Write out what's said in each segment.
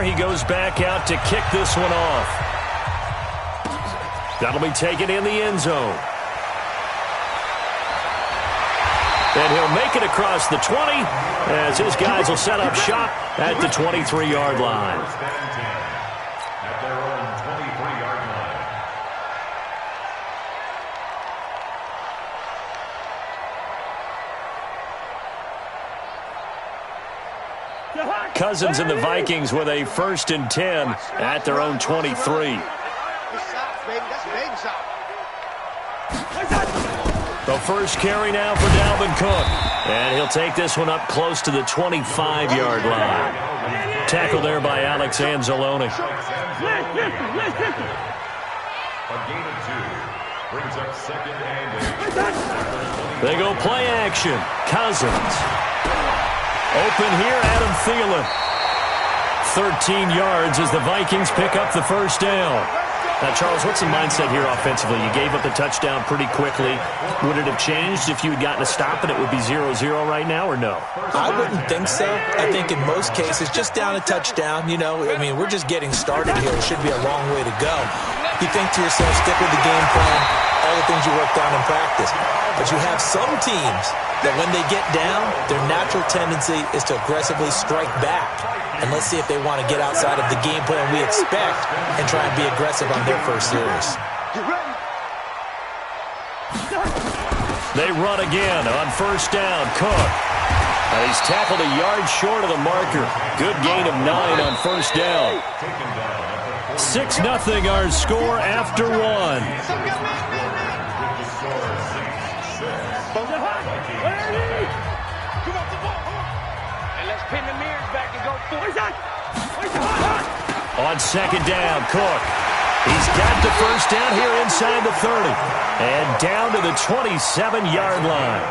there. He goes back out to kick this one off. That'll be taken in the end zone. And he'll make it across the 20 as his guys will set up shop at the 23-yard line. At their own 23-yard line. Cousins and the Vikings with a 1st and 10 at their own 23. The first carry now for Dalvin Cook. And he'll take this one up close to the 25-yard line. Tackle there by Alex Anzalone. A gain of 2 brings up 2nd and 8. They go play action. Cousins. Open here, Adam Thielen. 13 yards as the Vikings pick up the first down. Now, Charles, what's the mindset here offensively? You gave up the touchdown pretty quickly. Would it have changed if you had gotten a stop and it would be 0-0 right now, or no? I wouldn't think so. I think in most cases, just down a touchdown, you know, I mean, we're just getting started here. It should be a long way to go. You think to yourself, stick with the game plan, all the things you worked on in practice. But you have some teams that when they get down, their natural tendency is to aggressively strike back. And let's see if they want to get outside of the game plan we expect and try and be aggressive on their first series. They run again on first down. Cook. He's tackled a yard short of the marker. Good gain of 9 on first down. 6-0 our score after 1. Pin the mirrors back and go forward. On second down, Cook. He's got the first down here inside the 30. And down to the 27-yard line.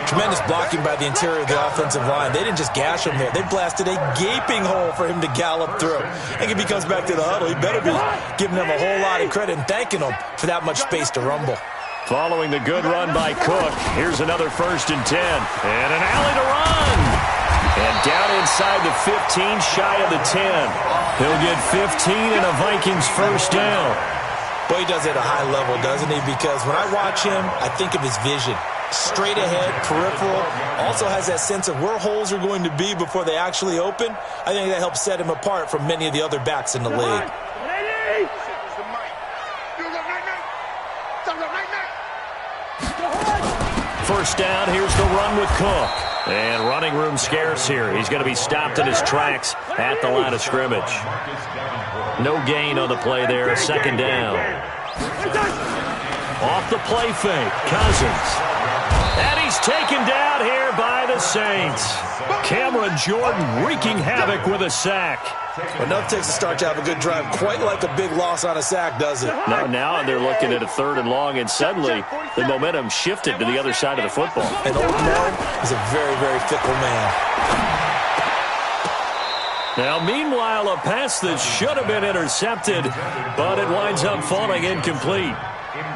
Tremendous blocking by the interior of the offensive line. They didn't just gash him there. They blasted a gaping hole for him to gallop through. I think if he comes back to the huddle, he better be giving them a whole lot of credit and thanking them for that much space to rumble. Following the good run by Cook, here's another 1st and 10. And an alley to run. And down inside the 15, shy of the 10. He'll get 15 and a Vikings first down. Boy, he does it at a high level, doesn't he? Because when I watch him, I think of his vision. Straight ahead, peripheral. Also has that sense of where holes are going to be before they actually open. I think that helps set him apart from many of the other backs in the league. First down, here's the run with Cook. And running room scarce here. He's going to be stopped in his tracks at the line of scrimmage. No gain on the play there. 2nd down. Off the play fake. Cousins. And he's taken down here by the Saints. Cameron Jordan wreaking havoc with a sack. Enough takes a start to have a good drive. Quite like a big loss on a sack, does it? Now they're looking at a 3rd and long, and suddenly the momentum shifted to the other side of the football. And old Mo is a very, very fickle man. Now, meanwhile, a pass that should have been intercepted, but it winds up falling incomplete.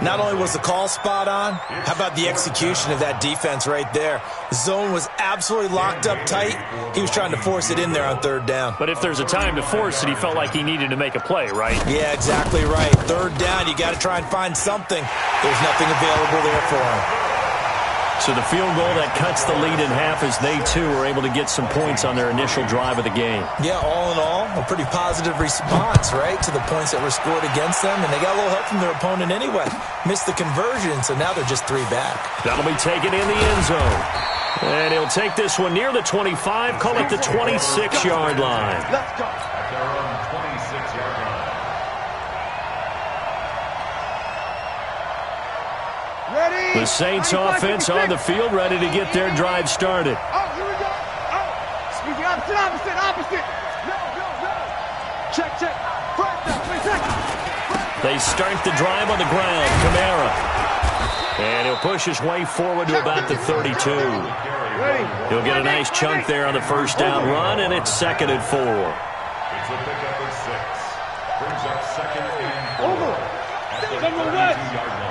Not only was the call spot on, how about the execution of that defense right there? The zone was absolutely locked up tight. He was trying to force it in there on 3rd down. But if there's a time to force it, he felt like he needed to make a play, right? Yeah, exactly right. 3rd down, you got to try and find something. There's nothing available there for him. So the field goal that cuts the lead in half as they, too, were able to get some points on their initial drive of the game. Yeah, all in all, a pretty positive response, right, to the points that were scored against them. And they got a little help from their opponent anyway. Missed the conversion, so now they're just 3 back. That'll be taken in the end zone. And he'll take this one near the 25, call it the 26-yard line. Let's go. At their own 26-yard line. Ready? The Saints offense on the field, ready to get their drive started. Oh, here we go. Oh, speaking opposite. No. Check. They start the drive on the ground. Kamara. And he'll push his way forward to about the 32. He'll get a nice chunk there on the first down run, and it's 2nd and 4. It's a pickup of 6. Brings up 2nd and 4. At the 32-yard line.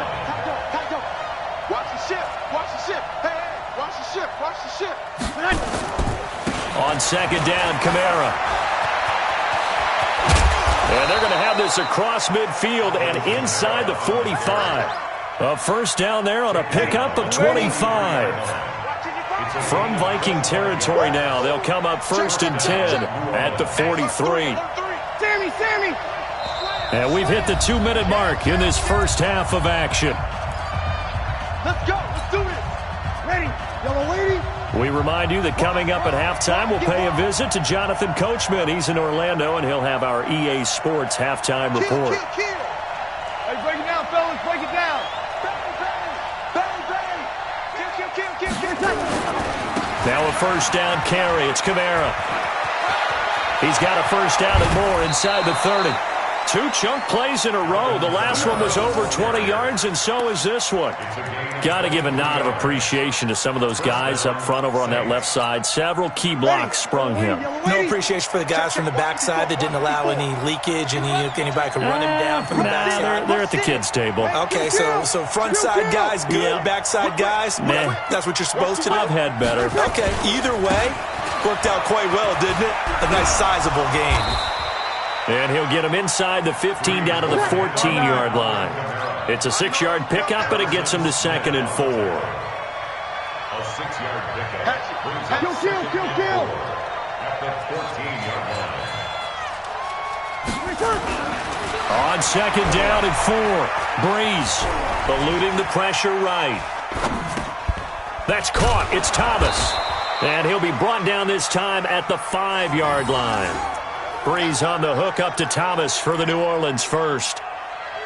Watch the ship. Hey, watch the ship. On 2nd down, Kamara. this across midfield and inside the 45. A first down there on a pickup of 25. From Viking territory now, they'll come up 1st and 10 at the 43. Sammy! And we've hit the 2-minute mark in this first half of action. Let's go. Let's do this. Ready? Yellow lady. We remind you that coming up at halftime, we'll pay a visit to Jonathan Coachman. He's in Orlando, and he'll have our EA Sports halftime report. Kill. Hey, break it down, fellas. Break it down. Bang. Kill. Now a first down carry. It's Kamara. He's got a first down and more inside the 30. 2 chunk plays in a row. The last one was over 20 yards, and so is this one. Got to give a nod of appreciation to some of those guys up front over on that left side. Several key blocks sprung him. No appreciation for the guys from the backside that didn't allow any leakage, anybody could run him down from the backside. They're at the kids' table. Okay, so front side guys good, backside guys, that's what you're supposed to do? I've had better. Okay, either way, worked out quite well, didn't it? A nice sizable gain. And he'll get him inside the 15 down to the 14-yard line. It's a 6-yard pickup, but it gets him to 2nd and 4. A 6-yard pickup. Kill. At the 14-yard line. On 2nd down and 4. Breeze eluding the pressure right. That's caught. It's Thomas. And he'll be brought down this time at the 5-yard line. Breeze on the hook up to Thomas for the New Orleans first.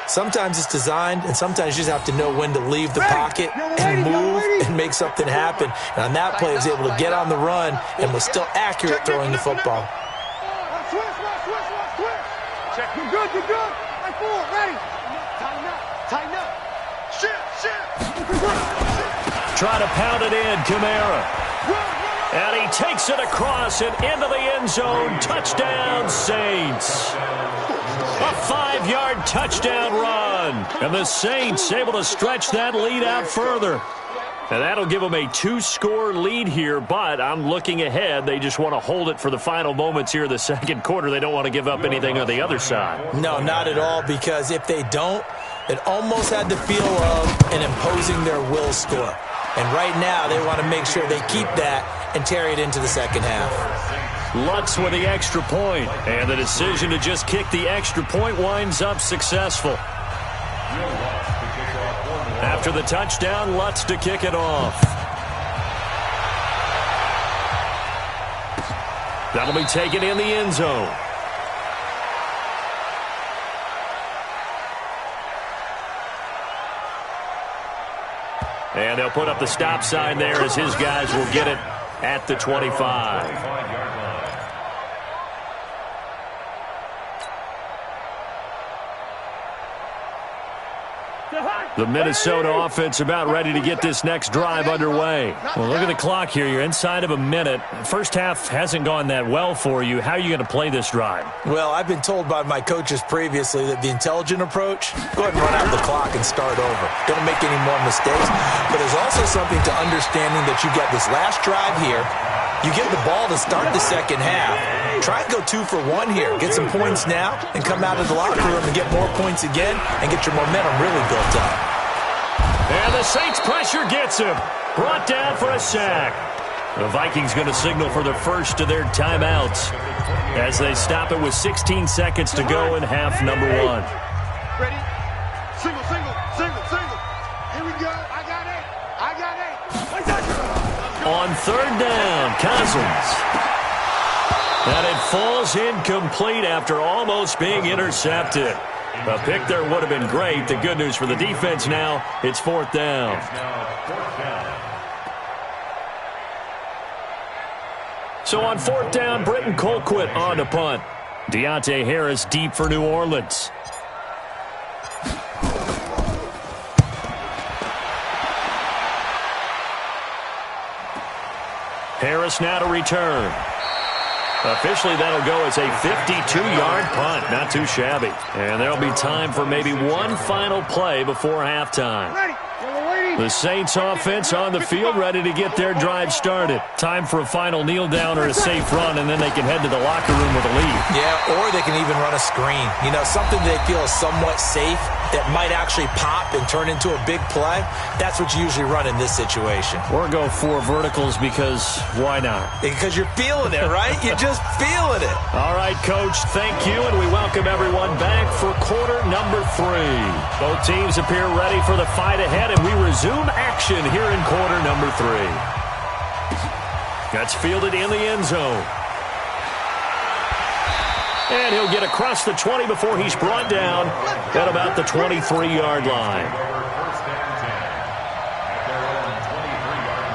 Sometimes it's designed, and sometimes you just have to know when to leave the pocket and move and make something happen. And on that play, he was able to get on the run and was still accurate throwing the football. Switch. Check. You're good. Right forward. Ready. Tighten up. Shift. Try to pound it in, Kamara. And he takes it across and into the end zone. Touchdown, Saints. A 5-yard touchdown run. And the Saints able to stretch that lead out further. And that'll give them a 2-score lead here, but I'm looking ahead. They just want to hold it for the final moments here in the second quarter. They don't want to give up anything on the other side. No, not at all, because if they don't, it almost had the feel of an imposing their will score. And right now, they want to make sure they keep that and carry it into the second half. Lutz with the extra point, and the decision to just kick the extra point winds up successful. After the touchdown, Lutz to kick it off. That'll be taken in the end zone. And they'll put up the stop sign there as his guys will get it at the 25. The Minnesota offense about ready to get this next drive underway. Well, look at the clock here. You're inside of a minute. First half hasn't gone that well for you. How are you going to play this drive? Well, I've been told by my coaches previously that the intelligent approach, go ahead and run out the clock and start over. Don't make any more mistakes. But there's also something to understanding that you got this last drive here. You get the ball to start the second half. Try and go 2 for 1 here. Get some points now and come out of the locker room and get more points again and get your momentum really built up. And the Saints pressure gets him. Brought down for a sack. The Vikings going to signal for the first of their timeouts as they stop it with 16 seconds to go in half number 1. Ready? Single. Here we go. I got it. On 3rd down, Cousins. And it falls incomplete after almost being intercepted. A pick there would have been great. The good news for the defense now, it's 4th down. So on 4th down, Britton Colquitt on to punt. Deontay Harris deep for New Orleans. Harris now to return. Officially, that'll go as a 52-yard punt. Not too shabby. And there'll be time for maybe one final play before halftime. Ready. Yellow lady. The Saints offense on the field, ready to get their drive started. Time for a final kneel down or a safe run, and then they can head to the locker room with a lead. Yeah, or they can even run a screen. You know, something they feel is somewhat safe that might actually pop and turn into a big play. That's what you usually run in this situation. Or go 4 verticals because why not? Because you're feeling it, right? You're just feeling it. All right, Coach, thank you, and we welcome everyone back for quarter number 3. Both teams appear ready for the fight ahead, and we resume action here in quarter number 3. That's fielded in the end zone. And he'll get across the 20 before he's brought down at about the 23-yard line. First and 10 at their own 23-yard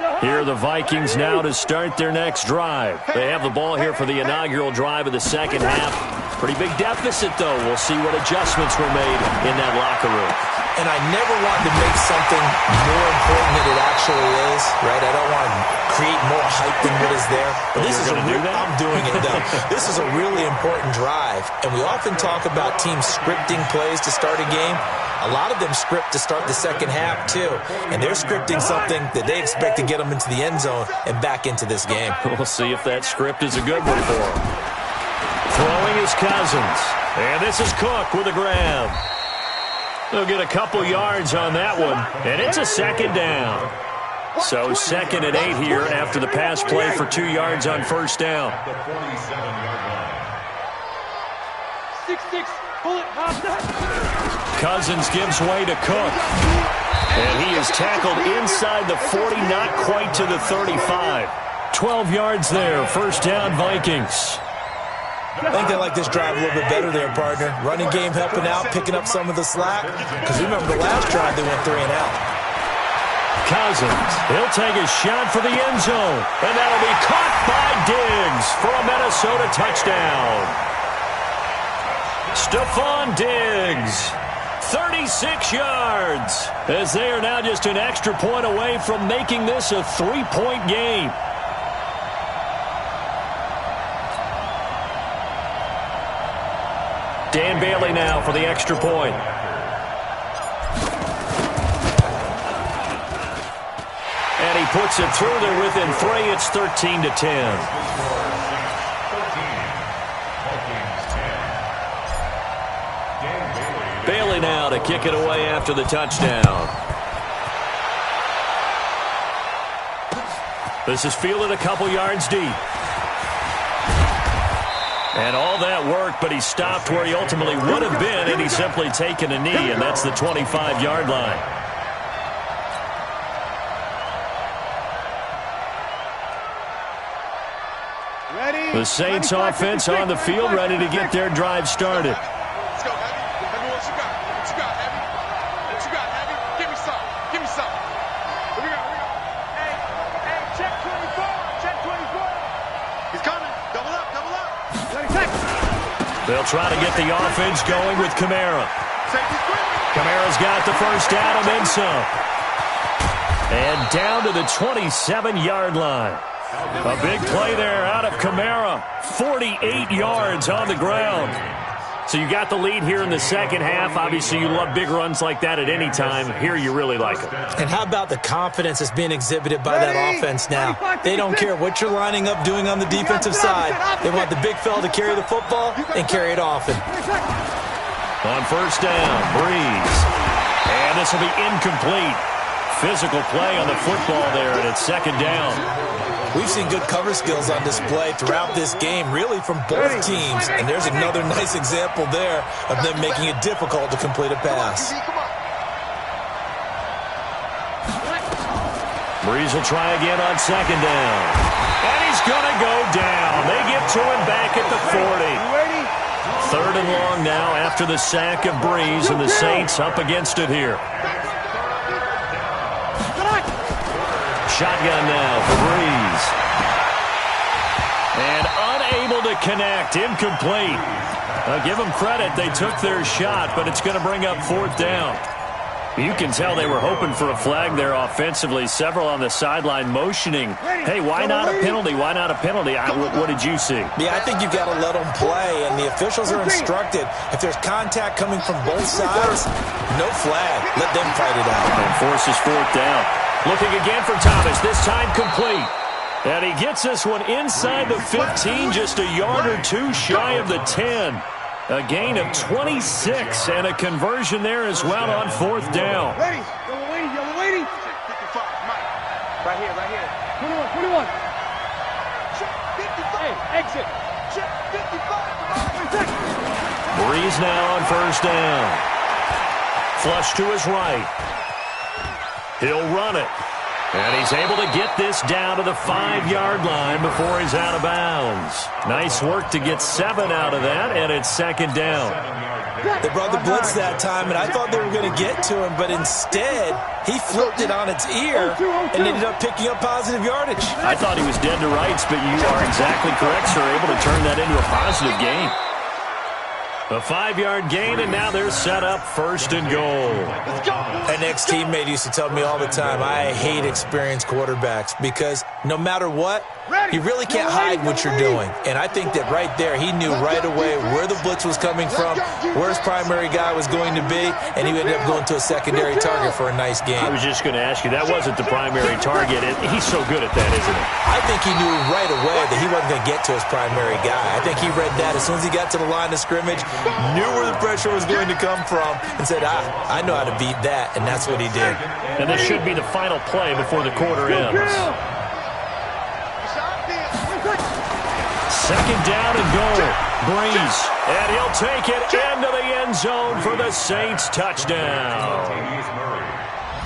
line. Here are the Vikings now to start their next drive. They have the ball here for the inaugural drive of the second half. Pretty big deficit, though. We'll see what adjustments were made in that locker room. And I never want to make something more important than it actually is, right? I don't want to create more hype than what is there. But this is I'm doing it, though. This is a really important drive. And we often talk about teams scripting plays to start a game. A lot of them script to start the second half, too. And they're scripting something that they expect to get them into the end zone and back into this game. We'll see if that script is a good one for them. Throwing is Cousins. And this is Cook with a grab. They'll get a couple yards on that one, and it's a second down. So 2nd and 8 here after the pass play for 2 yards on first down. The 47-yard line. 6-6, pull it, Cousins gives way to Cook. And he is tackled inside the 40, not quite to the 35. 12 yards there, first down Vikings. I think they like this drive a little bit better there, partner. Running game helping out, picking up some of the slack. Because remember, the last drive they went 3 and out. Cousins, he'll take a shot for the end zone. And that'll be caught by Diggs for a Minnesota touchdown. Stephon Diggs, 36 yards. As they are now just an extra point away from making this a 3-point game. Dan Bailey now for the extra point. And he puts it through there within 3. It's 13-10. Bailey now to kick it away after the touchdown. This is fielded a couple yards deep. And all that work, but he stopped where he ultimately would have been, and he's simply taken a knee, and that's the 25-yard line. The Saints offense on the field, ready to get their drive started. Let's go, Heavy. Heavy, what you got? What you got, Heavy? What you got, Heavy? Give me some. Give me some. Here we go. Hey, check 24. Check 24. He's coming. Double up, double up. They'll try to get the offense going with Kamara. Kamara's got the first down and then some. And down to the 27-yard line. A big play there out of Kamara. 48 yards on the ground. So you got the lead here in the second half. Obviously, you love big runs like that at any time. Here, you really like them. And how about the confidence that's being exhibited by that offense now? They don't care what you're lining up doing on the defensive side. They want the big fella to carry the football and carry it often. On first down, Breeze. And this will be incomplete. Physical play on the football there, and it's second down. We've seen good cover skills on display throughout this game, really from both teams. And there's another nice example there of them making it difficult to complete a pass. Breeze will try again on second down. And he's going to go down. They get to him back at the 40. Third and long now after the sack of Breeze, and the Saints up against it here. Shotgun now for Breeze. And unable to connect. Incomplete. Give them credit. They took their shot, but it's going to bring up fourth down. You can tell they were hoping for a flag there offensively. Several on the sideline motioning, hey, why not a penalty? Why not a penalty? What did you see? Yeah, I think you've got to let them play, and the officials are instructed. If there's contact coming from both sides, no flag. Let them fight it out. And forces fourth down. Looking again for Thomas, this time complete. And he gets this one inside the 15, just a yard or two shy of the 10. A gain of 26 and a conversion there as well on fourth down. Ready. Yellow lady. 55, Mike. Right here. 21. Check 55. Hey, exit. Check 55. Breeze now on first down. Flush to his right. He'll run it. And he's able to get this down to the 5-yard line before he's out of bounds. Nice work to get 7 out of that, and it's second down. They brought the blitz that time, and I thought they were going to get to him, but instead, he flipped it on its ear and ended up picking up positive yardage. I thought he was dead to rights, but you are exactly correct, sir. Able to turn that into a positive gain. A 5-yard gain, and now they're set up first and goal. An ex-teammate used to tell me all the time, I hate experienced quarterbacks because no matter what, you really can't hide what you're doing. And I think that right there, he knew right away where the blitz was coming from, where his primary guy was going to be, and he ended up going to a secondary target for a nice game. I was just going to ask you, that wasn't the primary target. He's so good at that, isn't he? I think he knew right away that he wasn't going to get to his primary guy. I think he read that as soon as he got to the line of scrimmage, knew where the pressure was going to come from, and said, I know how to beat that, and that's what he did. And this should be the final play before the quarter ends. Second down and goal. Breeze. And he'll take it into the end zone for the Saints touchdown.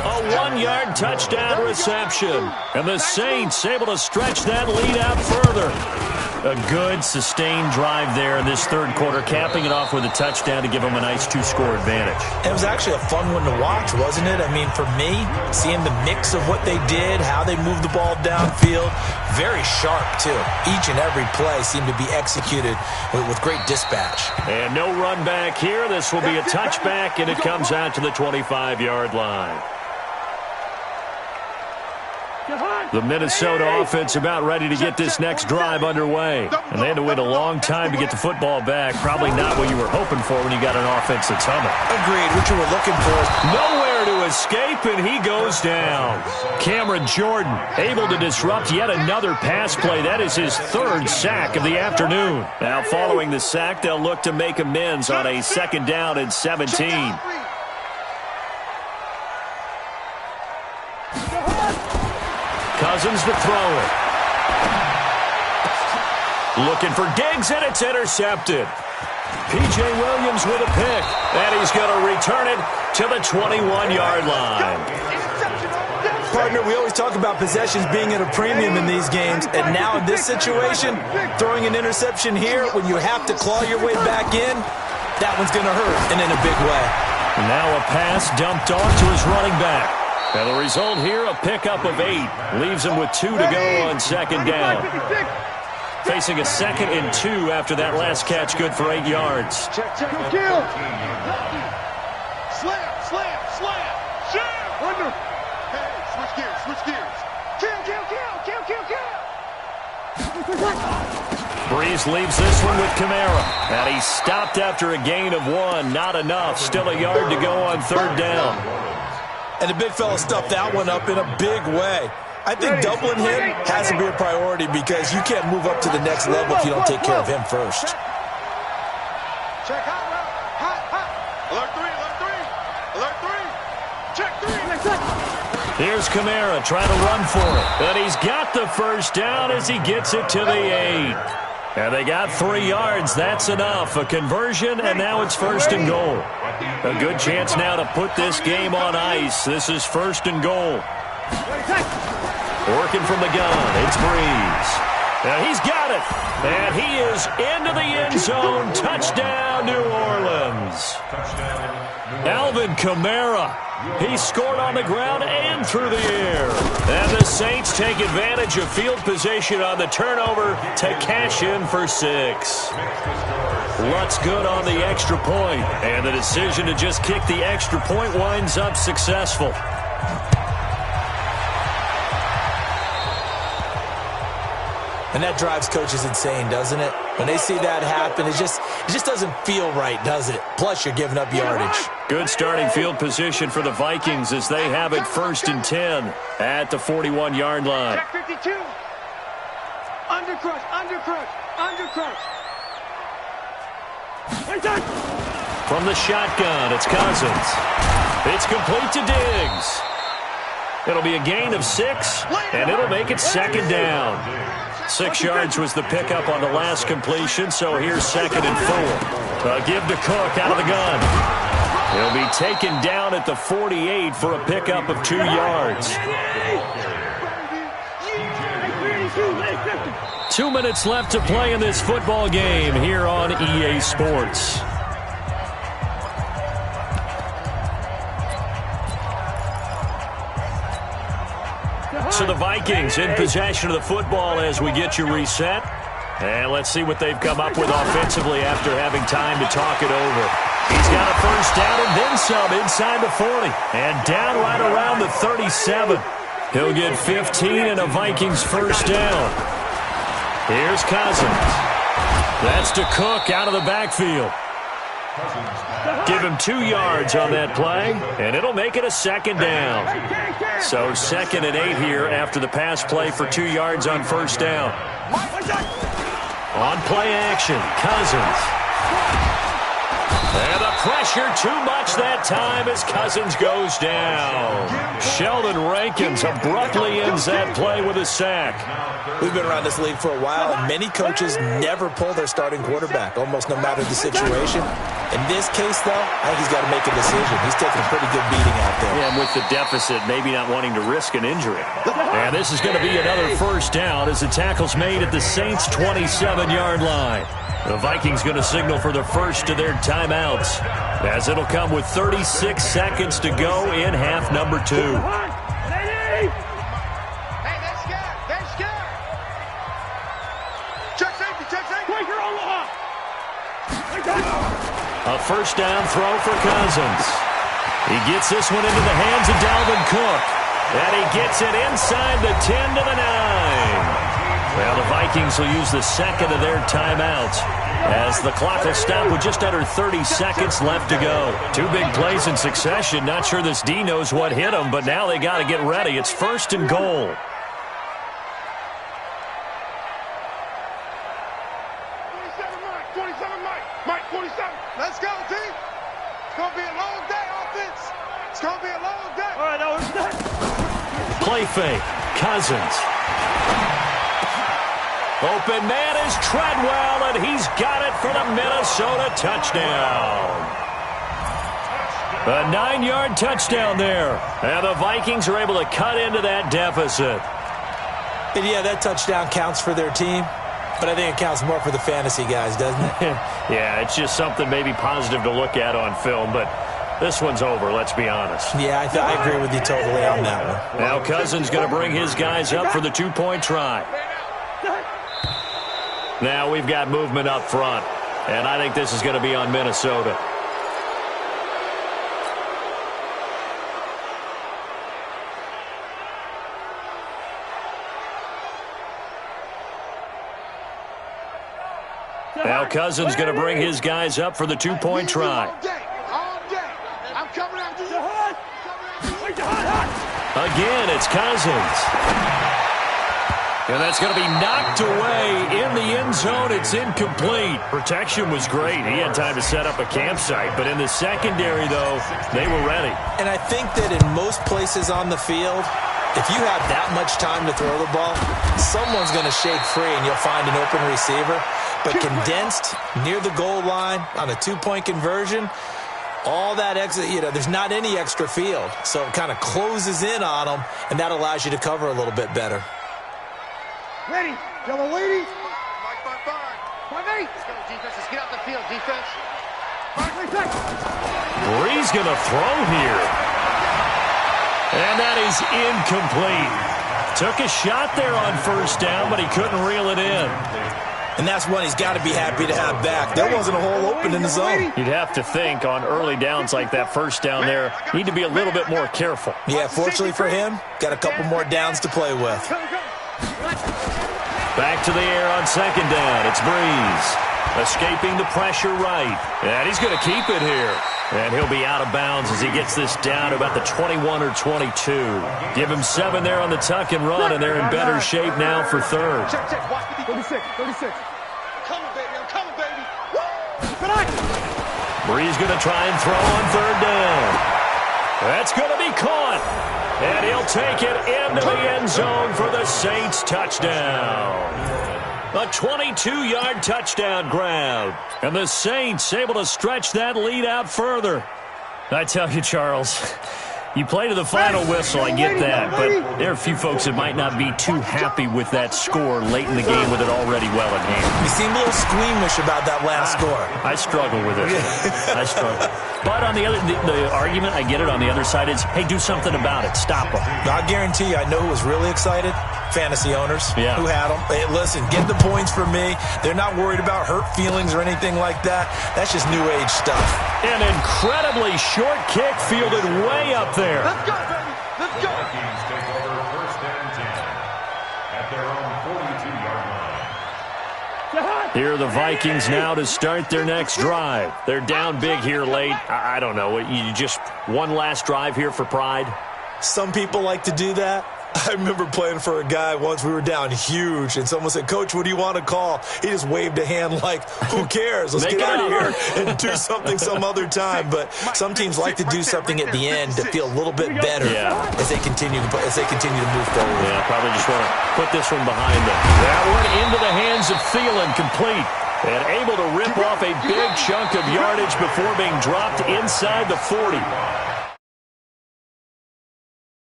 A 1-yard touchdown reception. And the Saints able to stretch that lead out further. A good, sustained drive there in this third quarter, capping it off with a touchdown to give them a nice 2-score advantage. It was actually a fun one to watch, wasn't it? I mean, for me, seeing the mix of what they did, how they moved the ball downfield, very sharp, too. Each and every play seemed to be executed with great dispatch. And no run back here. This will be a touchback, and it comes out to the 25-yard line. The Minnesota offense about ready to get this next drive underway. And they had to wait a long time to get the football back. Probably not what you were hoping for when you got an offense that's humming. Agreed. What you were looking for. Nowhere to escape, and he goes down. Cameron Jordan able to disrupt yet another pass play. That is his 3rd sack of the afternoon. Now following the sack, they'll look to make amends on a 2nd down and 17. Cousins to throw it. Looking for Diggs, and it's intercepted. P.J. Williams with a pick, and he's going to return it to the 21-yard line. Partner, we always talk about possessions being at a premium in these games, and now in this situation, throwing an interception here when you have to claw your way back in, that one's going to hurt, and in a big way. Now a pass dumped off to his running back. And the result here, a pickup of 8. Leaves him with 2 to go on 2nd down. Facing a 2nd and 2 after that last catch, good for 8 yards. Check. Kill. Slam. Jam. Under. Hey, switch gears. Kill. Breeze leaves this one with Kamara. And he's stopped after a gain of 1. Not enough. Still a yard to go on 3rd down. And the big fella stuffed that one up in a big way. I think doubling him has to be a priority because you can't move up to the next level if you don't take care of him first. Check hot. Alert 3. Check 3. Here's Kamara trying to run for it. And he's got the first down as he gets it to the 8. And they got 3 yards. That's enough. A conversion, and now it's 1st and goal. A good chance now to put this game on ice. This is 1st and goal. Working from the gun, it's Breeze. Now he's got it. And he is into the end zone. Touchdown, New Orleans. Alvin Kamara. He scored on the ground and through the air. And the Saints take advantage of field position on the turnover to cash in for 6. Lutz good on the extra point, and the decision to just kick the extra point winds up successful. And that drives coaches insane, doesn't it? When they see that happen, it just doesn't feel right, does it? Plus, you're giving up yardage. Good starting field position for the Vikings as they have it 1st and 10 at the 41-yard line. Check 52. Undercrush, undercrush, undercrush. From the shotgun, it's Cousins. It's complete to Diggs. It'll be a gain of 6, and it'll make it 2nd down. 6 yards was the pickup on the last completion, so here's 2nd and 4. A give to Cook out of the gun. He'll be taken down at the 48 for a pickup of 2 yards. 2 minutes left to play in this football game here on EA Sports. So the Vikings in possession of the football as we get you reset. And let's see what they've come up with offensively after having time to talk it over. He's got a 1st down and then some inside the 40. And down right around the 37. He'll get 15 and a Vikings 1st down. Here's Cousins. That's to Cook out of the backfield. Give him 2 yards on that play, and it'll make it a 2nd down. So 2nd and 8 here after the pass play for 2 yards on 1st down. On play action, Cousins. And the pressure too much that time as Cousins goes down. Sheldon Rankins abruptly ends that play with a sack. We've been around this league for a while, and many coaches never pull their starting quarterback, almost no matter the situation. In this case, though, I think he's got to make a decision. He's taking a pretty good beating out there. Yeah, and with the deficit, maybe not wanting to risk an injury. And this is going to be another 1st down as the tackle's made at the Saints' 27-yard line. The Vikings going to signal for the first of their timeouts, as it'll come with 36 seconds to go in half number 2. Hey, they're scared. They're scared. Check safety. Check safety. A 1st down throw for Cousins. He gets this one into the hands of Dalvin Cook. And he gets it inside the 10 to the 9. Well, the Vikings will use the 2nd of their timeouts as the clock will stop with just under 30 seconds left to go. 2 big plays in succession. Not sure this D knows what hit him, but now they got to get ready. It's 1st and goal. 27 Mike, 27. Let's go, team. It's going to be a long day, offense. It's going to be a long day. All right, no, it's not. Play fake. Cousins. Open man is Treadwell, and he's got it for the Minnesota touchdown. A 9-yard touchdown there. And the Vikings are able to cut into that deficit. And yeah, that touchdown counts for their team, but I think it counts more for the fantasy guys, doesn't it? Yeah, it's just something maybe positive to look at on film, but this one's over, let's be honest. Yeah, I agree with you totally on that one. Now Cousins going to bring his guys up for the 2-point try. Now we've got movement up front, and I think this is going to be on Minnesota. Now Cousins going to bring his guys up for the 2-point try. All day. I'm coming after you. Again, it's Cousins. And that's going to be knocked away in the end zone. It's incomplete. Protection was great. He had time to set up a campsite. But in the secondary, though, they were ready. And I think that in most places on the field, if you have that much time to throw the ball, someone's going to shake free and you'll find an open receiver. But condensed near the goal line on a 2-point conversion, all that extra, there's not any extra field. So it kind of closes in on them, and that allows you to cover a little bit better. Ready. Yellow ladies. Mike, 5-8. Let's go, defense. Let's get out the field, defense. 5-8. Bree's going to throw here. And that is incomplete. Took a shot there on 1st down, but he couldn't reel it in. And that's one he's got to be happy to have back. There wasn't a hole open in the zone. You'd have to think on early downs like that first down there, need to be a little bit more careful. Yeah, fortunately for him, got a couple more downs to play with. Back to the air on second down. It's Breeze. Escaping the pressure right. And he's going to keep it here. And he'll be out of bounds as he gets this down to about the 21 or 22. Give him 7 there on the tuck and run, and they're in better shape now for third. Check. Watch 36. Coming, baby. I'm coming, baby. Breeze going to try and throw on third down. That's going to be caught. And he'll take it into the end zone for the Saints touchdown. A 22-yard touchdown grab. And the Saints able to stretch that lead out further. I tell you, Charles, you play to the final whistle, I get that. But there are a few folks that might not be too happy with that score late in the game with it already well in hand. You seem a little squeamish about that last score. I struggle with it. I struggle. But on the other, the argument, I get it, on the other side is, hey, do something about it. Stop them. I guarantee you, I know who was really excited. Fantasy owners who had them. Hey, listen, get the points for me. They're not worried about hurt feelings or anything like that. That's just new age stuff. An incredibly short kick fielded way up there. Let's go, baby. Let's go. Vikings take over first and 10 at their own 42-yard line. Here are the Vikings now to start their next drive. They're down big here late. I don't know. You just one last drive here for pride? Some people like to do that. I remember playing for a guy once. We were down huge, and someone said, "Coach, what do you want to call?" He just waved a hand like, who cares? Let's get out of here and do something some other time. But some teams like to do something at the end to feel a little bit better as they continue to move forward. Yeah, probably just want to put this one behind them. That one into the hands of Thielen, complete. And able to rip off a big chunk of yardage before being dropped inside the 40.